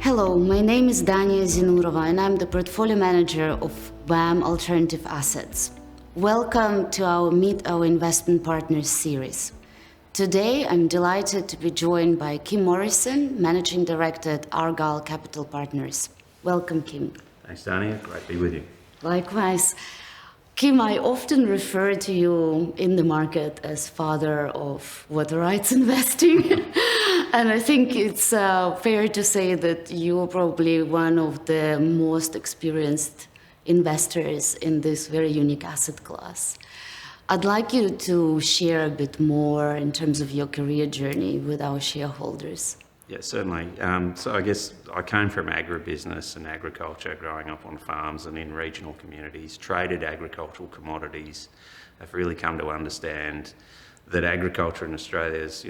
Hello, my name is Dania Zinurova and I'm the portfolio manager of WAM Alternative Assets. Welcome to our Meet Our Investment Partners series. Today, I'm delighted to be joined by Kim Morrison, Managing Director at Argyle Capital Partners. Welcome, Kim. Thanks, Dania. Great to be with you. Likewise. Kim, I often refer to you in the market as father of water rights investing. And I think it's fair to say that you're probably one of the most experienced investors in this very unique asset class. I'd like you to share a bit more in terms of your career journey with our shareholders. Yeah, certainly. So I guess I came from agribusiness and agriculture, growing up on farms and in regional communities, traded agricultural commodities. I've really come to understand that agriculture in Australia is,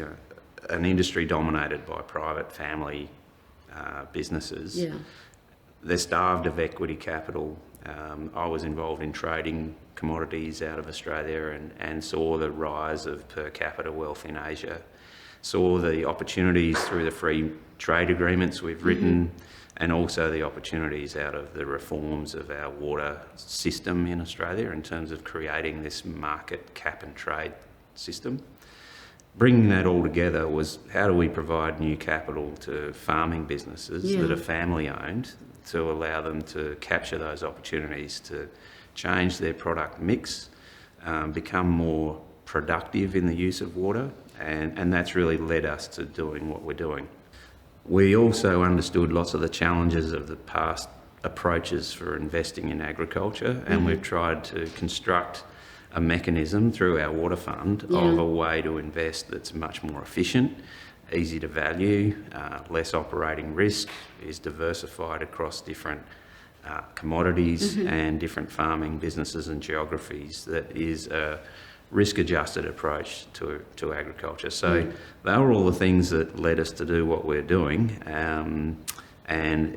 an industry dominated by private family businesses. Yeah. They're starved of equity capital. I was involved in trading commodities out of Australia and saw the rise of per capita wealth in Asia. Saw the opportunities through the free trade agreements we've written, and also the opportunities out of the reforms of our water system in Australia in terms of creating this market cap and trade system. Bringing that all together was, how do we provide new capital to farming businesses that are family owned to allow them to capture those opportunities to change their product mix, become more productive in the use of water, and that's really led us to doing what we're doing. We also understood lots of the challenges of the past approaches for investing in agriculture, and we've tried to construct a mechanism through our water fund of a way to invest that's much more efficient, easy to value, less operating risk, is diversified across different commodities and different farming businesses and geographies, that is a risk-adjusted approach to agriculture. So they were all the things that led us to do what we're doing, and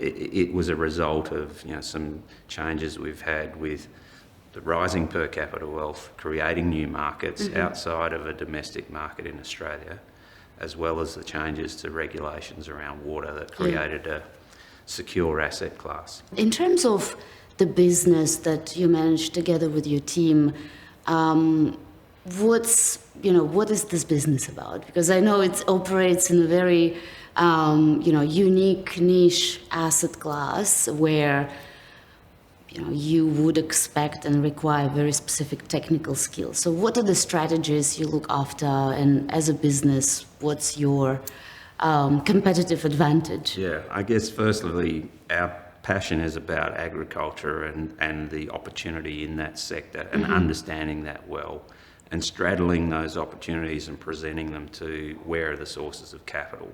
it was a result of some changes we've had with the rising per capita wealth, creating new markets outside of a domestic market in Australia, as well as the changes to regulations around water that created a secure asset class. In terms of the business that you manage together with your team, what is this business about? Because I know it operates in a very unique niche asset class where you would expect and require very specific technical skills. So what are the strategies you look after, and as a business, what's your competitive advantage? Yeah, I guess firstly, our passion is about agriculture and the opportunity in that sector, and understanding that well, and straddling those opportunities and presenting them to where are the sources of capital.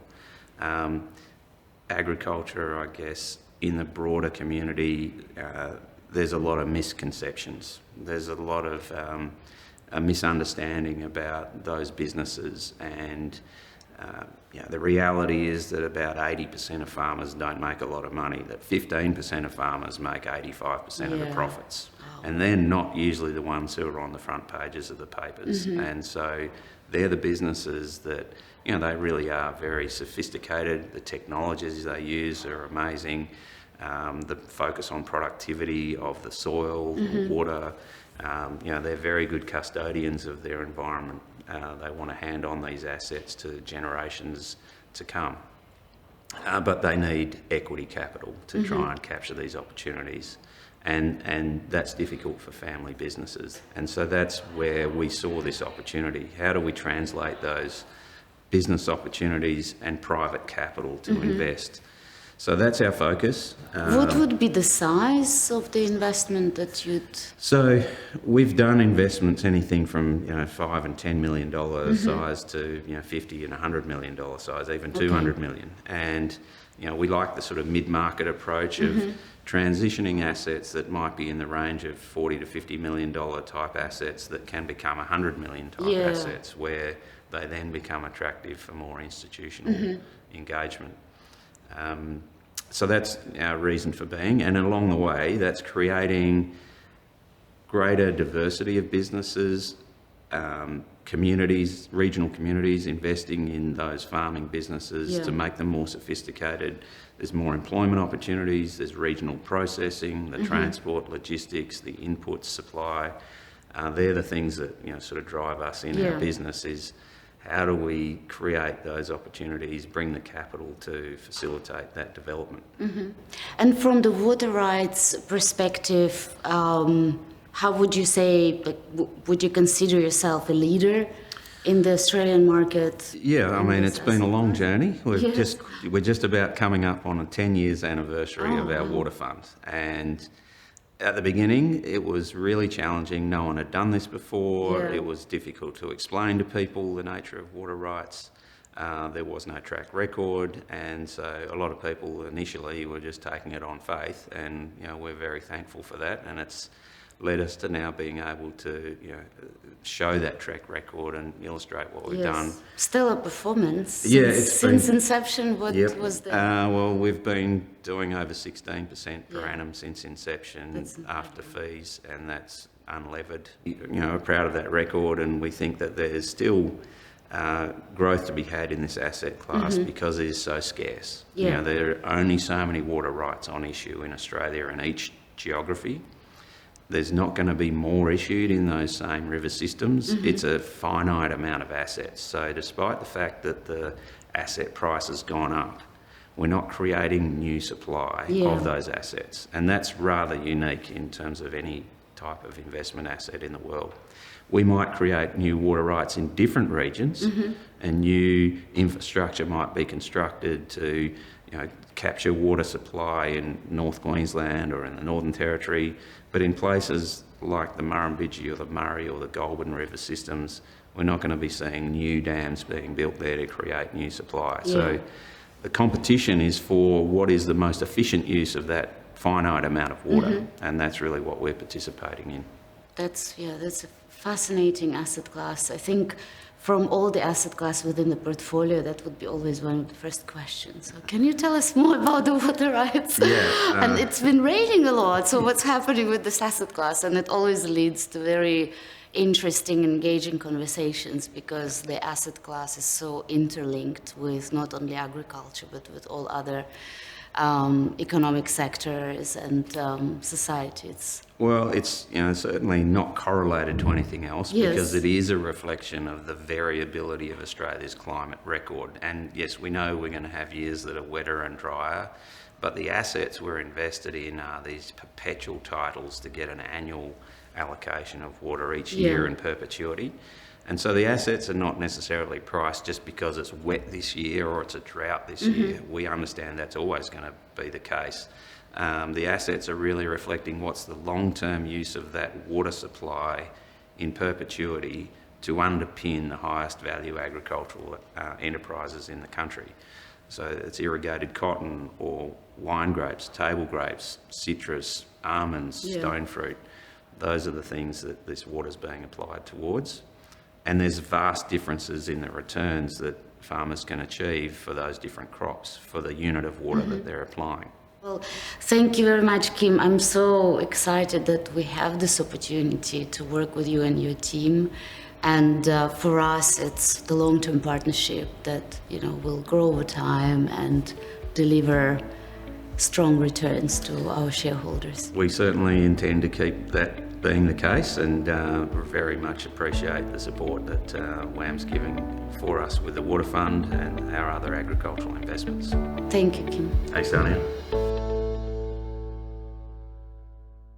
Agriculture, I guess, in the broader community, there's a lot of misconceptions. There's a lot of a misunderstanding about those businesses, and the reality is that about 80% of farmers don't make a lot of money, that 15% of farmers make 85% of the profits. And they're not usually the ones who are on the front pages of the papers. And so they're the businesses that, they really are very sophisticated. The technologies they use are amazing. The focus on productivity of the soil, the water, they're very good custodians of their environment. They want to hand on these assets to generations to come. But they need equity capital to try and capture these opportunities. And that's difficult for family businesses. And so that's where we saw this opportunity. How do we translate those business opportunities and private capital to invest? So that's our focus. What would be the size of the investment that you'd... So we've done investments anything from $5 and $10 million size to $50 and $100 million size, even $200 million. And we like the sort of mid-market approach of transitioning assets that might be in the range of $40 to $50 million type assets that can become $100 million type assets, where they then become attractive for more institutional engagement. So that's our reason for being, and along the way that's creating greater diversity of businesses, communities, regional communities, investing in those farming businesses to Yeah. make them more sophisticated. There's more employment opportunities, there's regional processing, the transport, logistics, the inputs, supply. They're the things that sort of drive us in Yeah. our business is how do we create those opportunities, bring the capital to facilitate that development. And from the water rights perspective, how would you say, like, would you consider yourself a leader in the Australian market? Yeah, I mean, it's been a long journey. Yes. We're just about coming up on a 10 years anniversary of our wow. water fund. And at the beginning, it was really challenging. No one had done this before. Yeah. It was difficult to explain to people the nature of water rights. There was no track record, and so a lot of people initially were just taking it on faith, and we're very thankful for that, and it's led us to now being able to show that track record and illustrate what we've done. Stellar performance. Yeah, since inception. What was the? Well, we've been doing over 16% per Yeah. annum since inception That's after fees, and that's unlevered. We're proud of that record, and we think that there's still growth to be had in this asset class because it is so scarce. Yeah. There are only so many water rights on issue in Australia in each geography. There's not going to be more issued in those same river systems. It's a finite amount of assets. So despite the fact that the asset price has gone up, we're not creating new supply Yeah. of those assets. And that's rather unique in terms of any type of investment asset in the world. We might create new water rights in different regions, and new infrastructure might be constructed to capture water supply in North Queensland or in the Northern Territory, but in places like the Murrumbidgee or the Murray or the Goulburn River systems, we're not going to be seeing new dams being built there to create new supply. Yeah. So the competition is for what is the most efficient use of that finite amount of water, and that's really what we're participating in. That's a fascinating asset class. I think from all the asset class within the portfolio, that would be always one of the first questions. So can you tell us more about the water rights? Yeah, And it's been raining a lot, so what's happening with this asset class? And it always leads to very interesting, engaging conversations because the asset class is so interlinked with not only agriculture, but with all other economic sectors and societies. Well, it's certainly not correlated to anything else Yes. because it is a reflection of the variability of Australia's climate record. And yes, we know we're going to have years that are wetter and drier, but the assets we're invested in are these perpetual titles to get an annual allocation of water each year in perpetuity. And so the assets are not necessarily priced just because it's wet this year or it's a drought this year. We understand that's always going to be the case. The assets are really reflecting what's the long-term use of that water supply in perpetuity to underpin the highest value agricultural enterprises in the country. So it's irrigated cotton or wine grapes, table grapes, citrus, almonds, stone fruit. Those are the things that this water's being applied towards. And there's vast differences in the returns that farmers can achieve for those different crops, for the unit of water that they're applying. Well, thank you very much, Kim. I'm so excited that we have this opportunity to work with you and your team. And for us, it's the long-term partnership that will grow over time and deliver strong returns to our shareholders. We certainly intend to keep that being the case, and very much appreciate the support that WAM's giving for us with the Water Fund and our other agricultural investments. Thank you, Kim. Thanks, Dania.